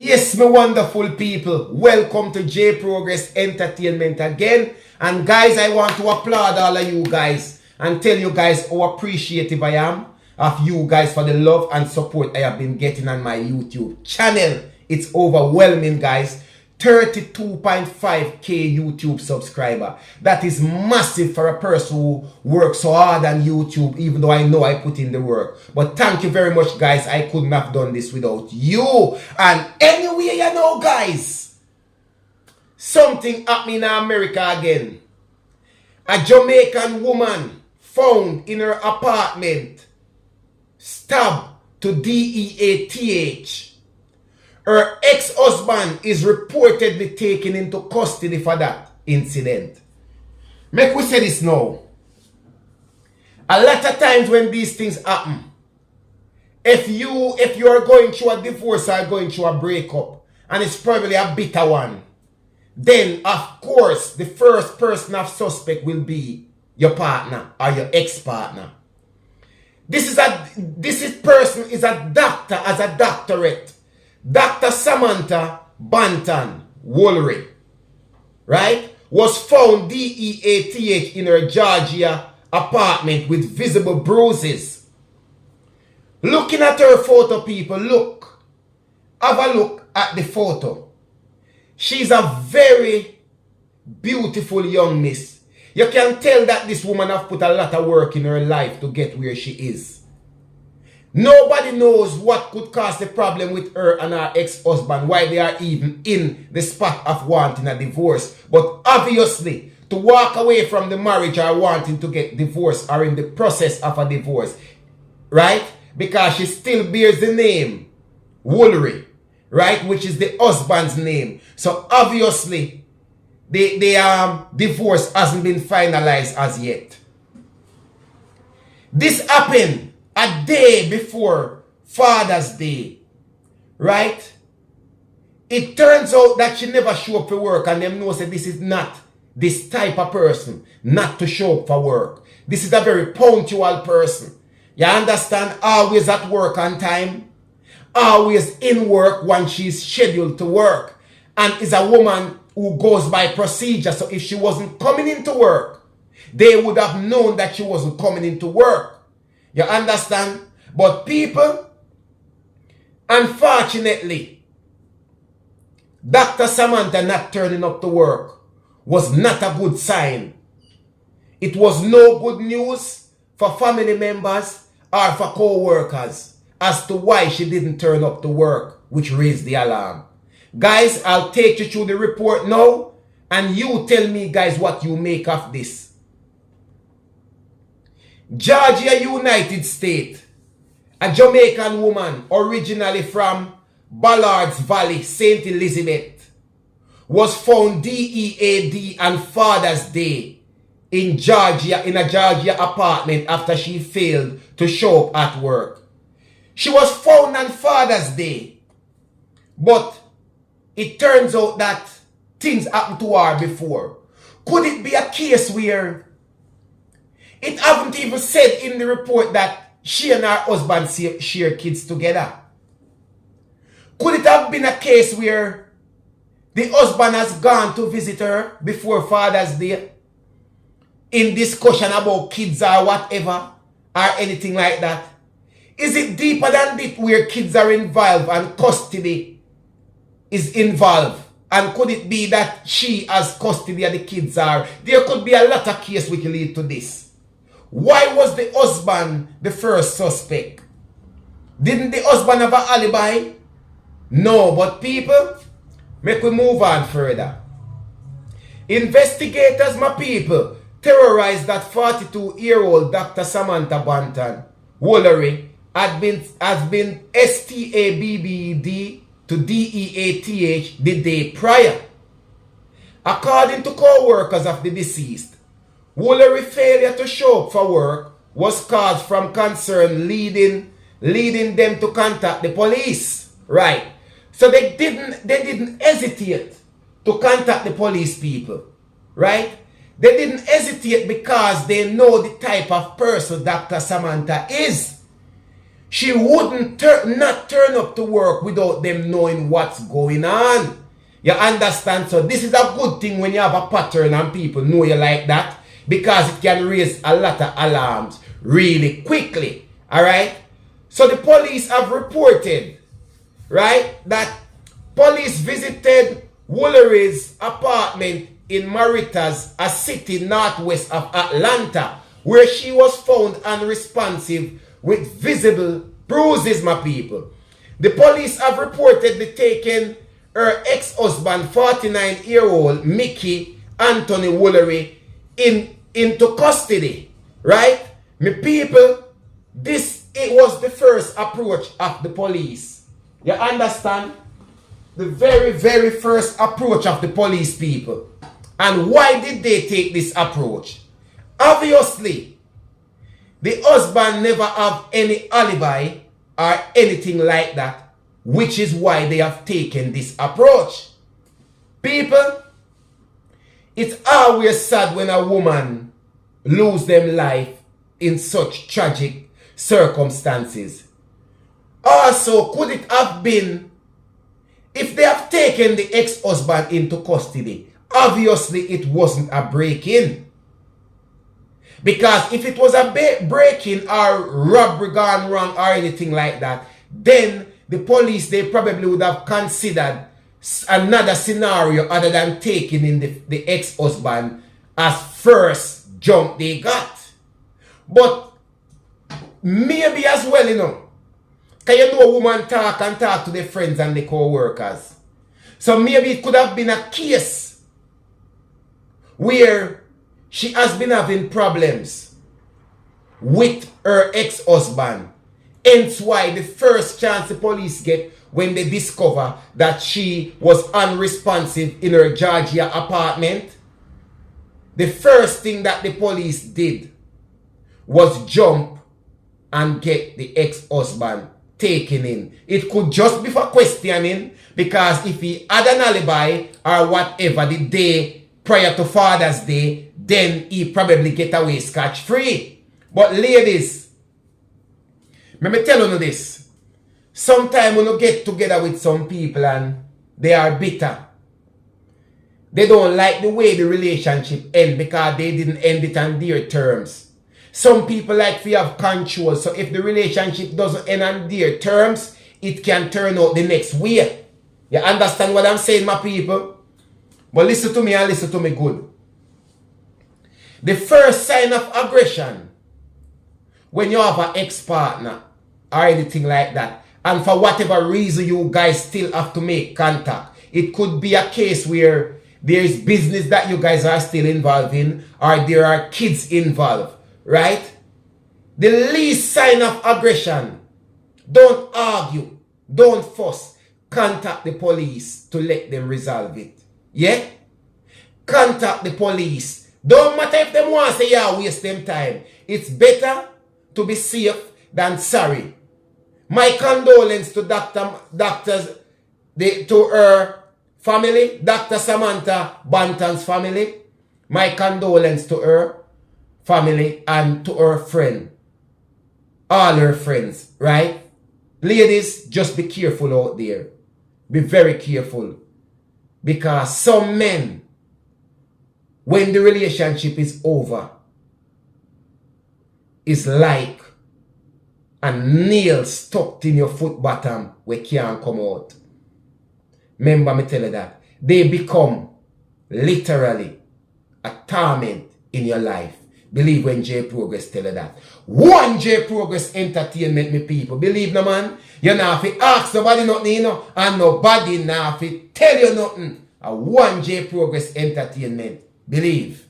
Yes, my wonderful people, welcome to J Progress Entertainment again. And guys, I want to applaud all of you guys and tell you guys how appreciative I am of you guys for the love and support I have been getting on my YouTube channel. It's overwhelming, guys. 32.5k YouTube subscriber. That is massive for a person who works so hard on YouTube, even though I know I put in the work. But thank you very much, guys. I couldn't have done this without you. And anyway, you know, guys, something happened in America again. A Jamaican woman found in her apartment, stabbed to death. Her ex-husband is reportedly taken into custody for that incident. Make we say this now. A lot of times when these things happen, if you are going through a divorce or going through a breakup, and it's probably a bitter one, then of course the first person of suspect will be your partner or your ex-partner. This person is a doctor, has a doctorate. Dr. Samantha Banton Woolery, right, was found death in her Georgia apartment with visible bruises. Looking at her photo, people, look. Have a look at the photo. She's a very beautiful young miss. You can tell that this woman has put a lot of work in her life to get where she is. Nobody knows what could cause the problem with her and her ex-husband, why they are even in the spot of wanting a divorce. But obviously, to walk away from the marriage or wanting to get divorced or in the process of a divorce, right? Because she still bears the name Woolery, right? Which is the husband's name. So obviously, the divorce hasn't been finalized as yet. This happened a day before Father's Day, right? It turns out that she never show up for work, and them know that this is not this type of person not to show up for work. This is a very punctual person. You understand? Always at work on time, always in work when she's scheduled to work, and is a woman who goes by procedure. So if she wasn't coming into work, they would have known that she wasn't coming into work. You understand? But people, unfortunately, Dr. Samantha not turning up to work was not a good sign. It was no good news for family members or for co-workers as to why she didn't turn up to work, which raised the alarm. Guys, I'll take you through the report now, and you tell me, guys, what you make of this. Georgia, United States, a Jamaican woman originally from Ballard's Valley, St. Elizabeth, was found dead on Father's Day in Georgia, in a Georgia apartment after she failed to show up at work. She was found on Father's Day, but it turns out that things happened to her before. Could it be a case where it haven't even said in the report that she and her husband share kids together? Could it have been a case where the husband has gone to visit her before Father's Day in discussion about kids or whatever, or anything like that? Is it deeper than this where kids are involved and custody is involved? And could it be that she has custody of the kids? Or there could be a lot of cases which lead to this. Why was the husband the first suspect? Didn't the husband have an alibi? No, but people, make we move on further. Investigators, my people, terrorized that 42-year-old Dr. Samantha Banton Woolery has been stabbed to death the day prior. According to co-workers of the deceased, Woolery's failure to show up for work was caused from concern leading them to contact the police. Right. So they didn't hesitate to contact the police people. Right? They didn't hesitate because they know the type of person Dr. Samantha is. She wouldn't not turn up to work without them knowing what's going on. You understand? So this is a good thing when you have a pattern and people know you like that, because it can raise a lot of alarms really quickly. Alright? So the police have reported, right, that police visited Woolery's apartment in Maritas, a city northwest of Atlanta, where she was found unresponsive with visible bruises, my people. The police have reportedly taken her ex-husband, 49-year-old Mickey Anthony Woolery, into custody, right? My people, it was the first approach of the police. You understand? The very, very first approach of the police, people. And why did they take this approach? Obviously, the husband never have any alibi or anything like that, which is why they have taken this approach. People, it's always sad when a woman lose them life in such tragic circumstances. Also, could it have been, if they have taken the ex-husband into custody, obviously it wasn't a break-in. Because if it was a break-in or robbery gone wrong or anything like that, then the police, they probably would have considered another scenario other than taking in the ex-husband as first jump they got. But maybe as well, you know, because you know a woman talk to their friends and their co-workers. So maybe it could have been a case where she has been having problems with her ex-husband. Hence why the first chance the police get when they discover that she was unresponsive in her Georgia apartment, the first thing that the police did was jump and get the ex-husband taken in. It could just be for questioning, because if he had an alibi or whatever the day prior to Father's Day, then he probably get away scotch-free. But ladies, let me tell you this. Sometimes when you get together with some people and they are bitter, they don't like the way the relationship end because they didn't end it on their terms. Some people like to have control, so if the relationship doesn't end on their terms, it can turn out the next way. You understand what I'm saying, my people? But listen to me and listen to me good. The first sign of aggression when you have an ex-partner or anything like that, and for whatever reason you guys still have to make contact. It could be a case where there is business that you guys are still involved in, or there are kids involved, right? The least sign of aggression, don't argue, don't fuss, contact the police to let them resolve it. Yeah? Contact the police. Don't matter if them want to say, yeah, waste them time. It's better to be safe than sorry. My condolence to to her family, Dr. Samantha Banton's family. My condolence to her family and to her friend. All her friends, right? Ladies, just be careful out there. Be very careful. Because some men, when the relationship is over, is like a nail stuck in your foot bottom where can't come out. Remember me tell you that. They become literally a torment in your life. Believe when J Progress tell you that. One J Progress Entertainment, me people. Believe no man. You know if you ask nobody nothing, you know, and nobody now if you tell you nothing. A one J Progress Entertainment. Believe.